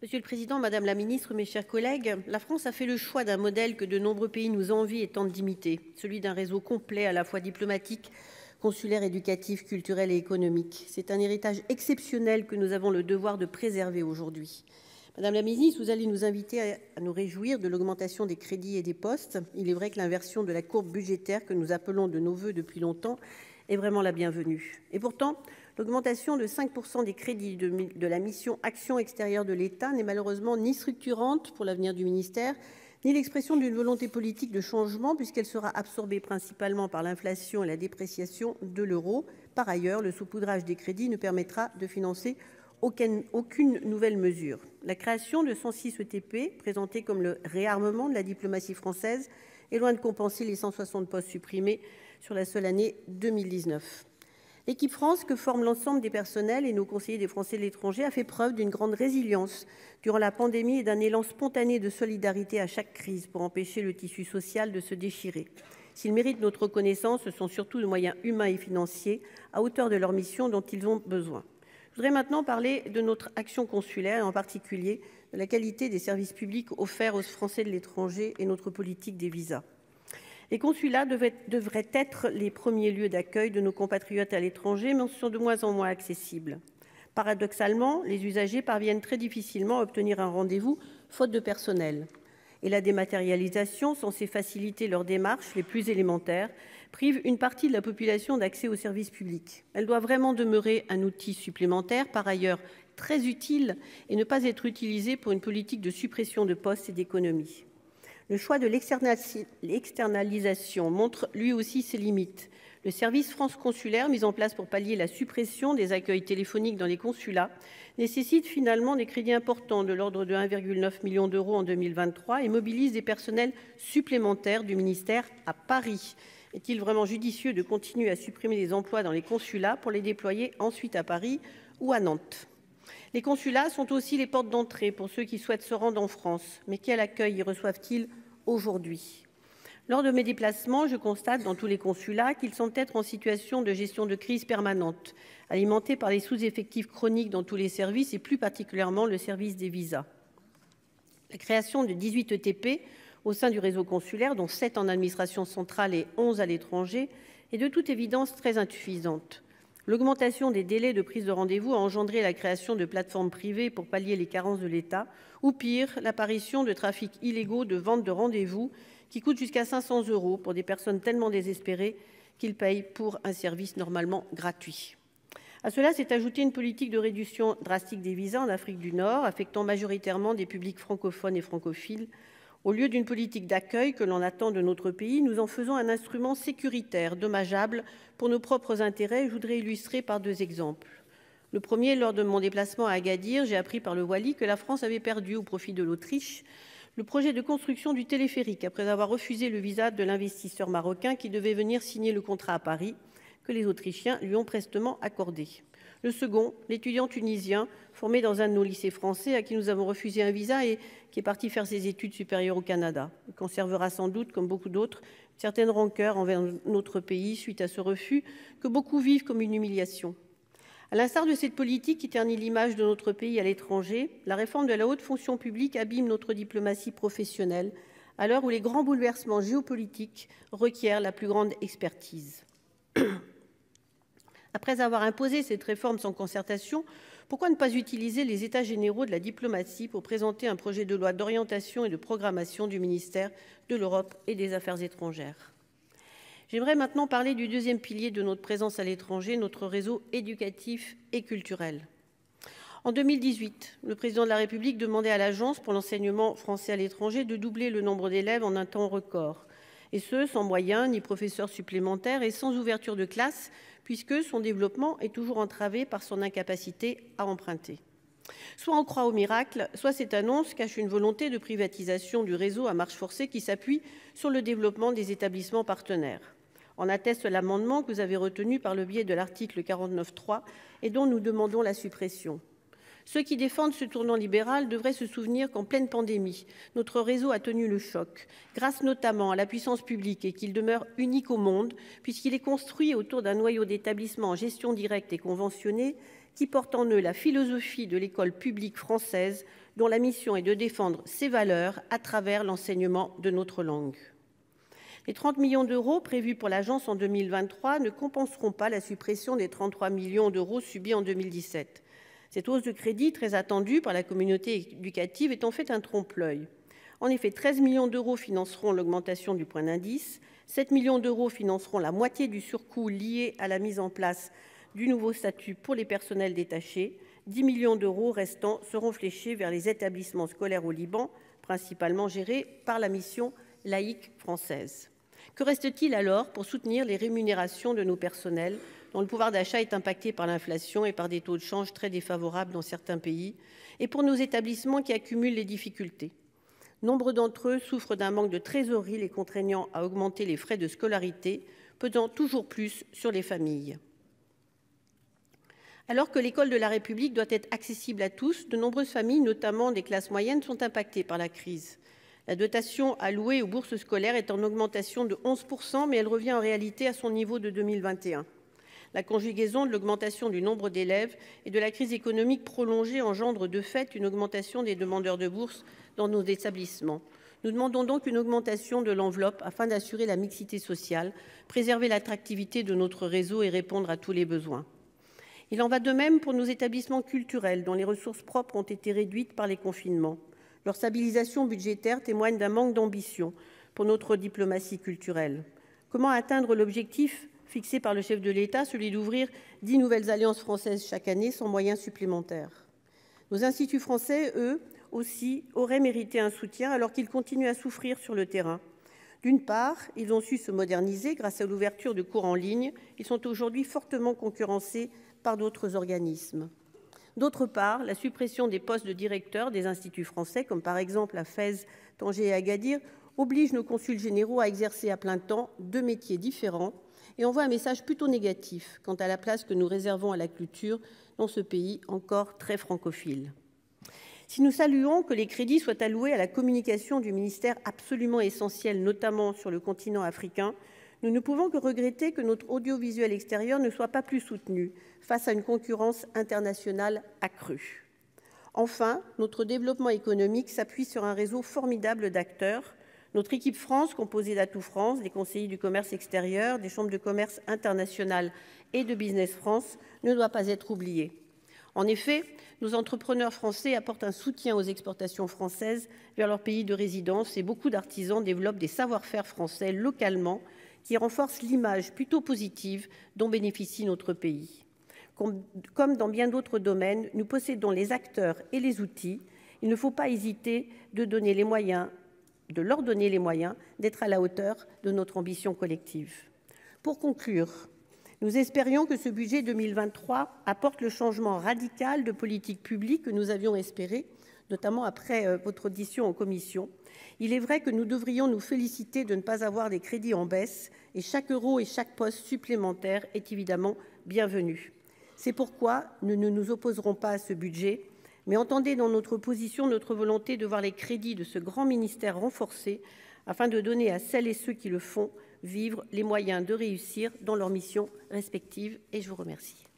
Monsieur le Président, Madame la Ministre, mes chers collègues, la France a fait le choix d'un modèle que de nombreux pays nous envient et tentent d'imiter, celui d'un réseau complet à la fois diplomatique, consulaire, éducatif, culturel et économique. C'est un héritage exceptionnel que nous avons le devoir de préserver aujourd'hui. Madame la Ministre, vous allez nous inviter à nous réjouir de l'augmentation des crédits et des postes. Il est vrai que l'inversion de la courbe budgétaire que nous appelons de nos voeux depuis longtemps est vraiment la bienvenue. Et pourtant, l'augmentation de 5% des crédits de la mission Action extérieure de l'État n'est malheureusement ni structurante pour l'avenir du ministère, ni l'expression d'une volonté politique de changement, puisqu'elle sera absorbée principalement par l'inflation et la dépréciation de l'euro. Par ailleurs, le saupoudrage des crédits ne permettra de financer aucune nouvelle mesure. La création de 106 ETP, présentée comme le réarmement de la diplomatie française, est loin de compenser les 160 postes supprimés sur la seule année 2019. L'équipe France, que forment l'ensemble des personnels et nos conseillers des Français de l'étranger, a fait preuve d'une grande résilience durant la pandémie et d'un élan spontané de solidarité à chaque crise pour empêcher le tissu social de se déchirer. S'ils méritent notre reconnaissance, ce sont surtout de moyens humains et financiers à hauteur de leur mission dont ils ont besoin. Je voudrais maintenant parler de notre action consulaire et en particulier de la qualité des services publics offerts aux Français de l'étranger et notre politique des visas. Les consulats devraient être les premiers lieux d'accueil de nos compatriotes à l'étranger, mais sont de moins en moins accessibles. Paradoxalement, les usagers parviennent très difficilement à obtenir un rendez-vous, faute de personnel. Et la dématérialisation, censée faciliter leurs démarches les plus élémentaires, prive une partie de la population d'accès aux services publics. Elle doit vraiment demeurer un outil supplémentaire, par ailleurs très utile, et ne pas être utilisée pour une politique de suppression de postes et d'économie. Le choix de l'externalisation montre lui aussi ses limites. Le service France Consulaire, mis en place pour pallier la suppression des accueils téléphoniques dans les consulats, nécessite finalement des crédits importants de l'ordre de 1,9 million d'euros en 2023 et mobilise des personnels supplémentaires du ministère à Paris. Est-il vraiment judicieux de continuer à supprimer des emplois dans les consulats pour les déployer ensuite à Paris ou à Nantes ? Les consulats sont aussi les portes d'entrée pour ceux qui souhaitent se rendre en France. Mais quel accueil y reçoivent-ils aujourd'hui ? Lors de mes déplacements, je constate dans tous les consulats qu'ils semblent être en situation de gestion de crise permanente, alimentés par les sous-effectifs chroniques dans tous les services et plus particulièrement le service des visas. La création de 18 ETP au sein du réseau consulaire, dont 7 en administration centrale et 11 à l'étranger, est de toute évidence très insuffisante. L'augmentation des délais de prise de rendez-vous a engendré la création de plateformes privées pour pallier les carences de l'État, ou pire, l'apparition de trafics illégaux de vente de rendez-vous qui coûtent jusqu'à 500 € pour des personnes tellement désespérées qu'ils payent pour un service normalement gratuit. À cela s'est ajoutée une politique de réduction drastique des visas en Afrique du Nord, affectant majoritairement des publics francophones et francophiles. Au lieu d'une politique d'accueil que l'on attend de notre pays, nous en faisons un instrument sécuritaire dommageable pour nos propres intérêts. Je voudrais illustrer par 2 exemples. Le premier, lors de mon déplacement à Agadir, j'ai appris par le Wali que la France avait perdu au profit de l'Autriche le projet de construction du téléphérique après avoir refusé le visa de l'investisseur marocain qui devait venir signer le contrat à Paris, que les Autrichiens lui ont prestement accordé. Le second, l'étudiant tunisien formé dans un de nos lycées français à qui nous avons refusé un visa et qui est parti faire ses études supérieures au Canada. Il conservera sans doute, comme beaucoup d'autres, une certaine rancœur envers notre pays suite à ce refus que beaucoup vivent comme une humiliation. À l'instar de cette politique qui ternit l'image de notre pays à l'étranger, la réforme de la haute fonction publique abîme notre diplomatie professionnelle à l'heure où les grands bouleversements géopolitiques requièrent la plus grande expertise. Après avoir imposé cette réforme sans concertation, pourquoi ne pas utiliser les États généraux de la diplomatie pour présenter un projet de loi d'orientation et de programmation du ministère de l'Europe et des Affaires étrangères ? J'aimerais maintenant parler du deuxième pilier de notre présence à l'étranger, notre réseau éducatif et culturel. En 2018, le président de la République demandait à l'Agence pour l'enseignement français à l'étranger de doubler le nombre d'élèves en un temps record, et ce, sans moyens ni professeurs supplémentaires et sans ouverture de classe, puisque son développement est toujours entravé par son incapacité à emprunter. Soit on croit au miracle, soit cette annonce cache une volonté de privatisation du réseau à marche forcée qui s'appuie sur le développement des établissements partenaires. En atteste l'amendement que vous avez retenu par le biais de l'article 49.3 et dont nous demandons la suppression. Ceux qui défendent ce tournant libéral devraient se souvenir qu'en pleine pandémie, notre réseau a tenu le choc, grâce notamment à la puissance publique et qu'il demeure unique au monde, puisqu'il est construit autour d'un noyau d'établissements en gestion directe et conventionnée qui portent en eux la philosophie de l'école publique française, dont la mission est de défendre ses valeurs à travers l'enseignement de notre langue. Les 30 millions d'euros prévus pour l'agence en 2023 ne compenseront pas la suppression des 33 millions d'euros subis en 2017. Cette hausse de crédit, très attendue par la communauté éducative, est en fait un trompe-l'œil. En effet, 13 millions d'euros financeront l'augmentation du point d'indice, 7 millions d'euros financeront la moitié du surcoût lié à la mise en place du nouveau statut pour les personnels détachés, 10 millions d'euros restants seront fléchés vers les établissements scolaires au Liban, principalement gérés par la mission laïque française. Que reste-t-il alors pour soutenir les rémunérations de nos personnels, dont le pouvoir d'achat est impacté par l'inflation et par des taux de change très défavorables dans certains pays, et pour nos établissements qui accumulent les difficultés? Nombre d'entre eux souffrent d'un manque de trésorerie les contraignant à augmenter les frais de scolarité, pesant toujours plus sur les familles. Alors que l'école de la République doit être accessible à tous, de nombreuses familles, notamment des classes moyennes, sont impactées par la crise. La dotation allouée aux bourses scolaires est en augmentation de 11%, mais elle revient en réalité à son niveau de 2021. La conjugaison de l'augmentation du nombre d'élèves et de la crise économique prolongée engendre de fait une augmentation des demandeurs de bourses dans nos établissements. Nous demandons donc une augmentation de l'enveloppe afin d'assurer la mixité sociale, préserver l'attractivité de notre réseau et répondre à tous les besoins. Il en va de même pour nos établissements culturels, dont les ressources propres ont été réduites par les confinements. Leur stabilisation budgétaire témoigne d'un manque d'ambition pour notre diplomatie culturelle. Comment atteindre l'objectif fixé par le chef de l'État, celui d'ouvrir 10 nouvelles alliances françaises chaque année sans moyens supplémentaires? Nos instituts français, eux aussi, auraient mérité un soutien alors qu'ils continuent à souffrir sur le terrain. D'une part, ils ont su se moderniser grâce à l'ouverture de cours en ligne. Ils sont aujourd'hui fortement concurrencés par d'autres organismes. D'autre part, la suppression des postes de directeurs des instituts français, comme par exemple à Fès, Tanger et Agadir, oblige nos consuls généraux à exercer à plein temps 2 métiers différents et envoie un message plutôt négatif quant à la place que nous réservons à la culture dans ce pays encore très francophile. Si nous saluons que les crédits soient alloués à la communication du ministère absolument essentielle, notamment sur le continent africain, nous ne pouvons que regretter que notre audiovisuel extérieur ne soit pas plus soutenu face à une concurrence internationale accrue. Enfin, notre développement économique s'appuie sur un réseau formidable d'acteurs. Notre équipe France, composée d'Atout France, des conseillers du commerce extérieur, des chambres de commerce internationales et de Business France, ne doit pas être oubliée. En effet, nos entrepreneurs français apportent un soutien aux exportations françaises vers leur pays de résidence et beaucoup d'artisans développent des savoir-faire français localement qui renforcent l'image plutôt positive dont bénéficie notre pays. Comme dans bien d'autres domaines, nous possédons les acteurs et les outils. Il ne faut pas hésiter de leur donner les moyens d'être à la hauteur de notre ambition collective. Pour conclure, nous espérions que ce budget 2023 apporte le changement radical de politique publique que nous avions espéré, notamment après votre audition en commission. Il est vrai que nous devrions nous féliciter de ne pas avoir des crédits en baisse, et chaque euro et chaque poste supplémentaire est évidemment bienvenu. C'est pourquoi nous ne nous opposerons pas à ce budget, mais entendez dans notre position notre volonté de voir les crédits de ce grand ministère renforcés afin de donner à celles et ceux qui le font vivre les moyens de réussir dans leurs missions respectives. Et je vous remercie.